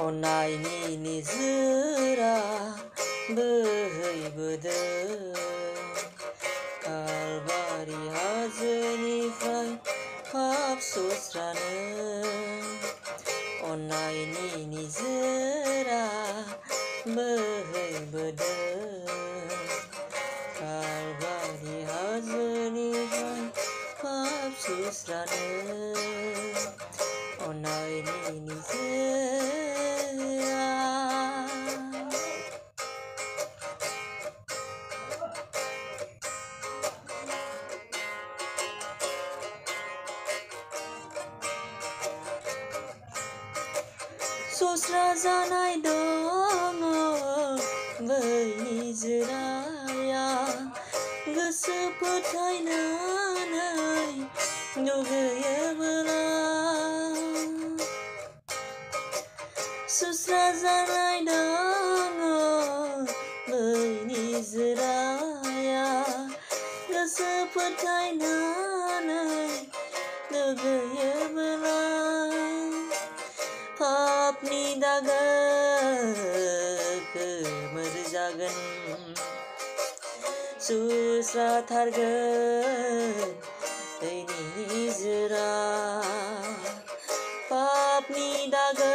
अन्नायनि निजोरा बोहैबोदों कालबारि हाजोनिफ्राय पाप सुस्रानो अन्नायनि निजोरा बोहैबोदों कालबारि हाजोनिफ्राय पाप सुस्रानो अन्नायनि निजोरा सुस्रा जानाय दङ बै निजोराया गोसो फोथायनानै दुगैयोब्ला सुस्रा जानाय दङ बै निजोराया गोसो फोथायनानै दुगैयोब्ला पापनि दागो गोमोर जागोन सुस्राथारगोन दैनि निजोरा पापनि दागो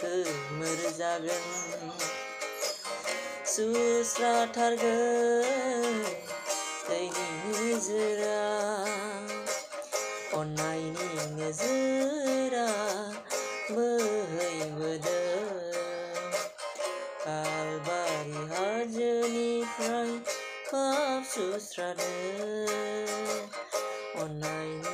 गोमोर जागोन सुस्राथारगोन दैनि निजोरा अन्नायनि निजोरा बोहैबोदों कालबारि हाजोनिफ्राय पाप सुस्रानो अन्नायनि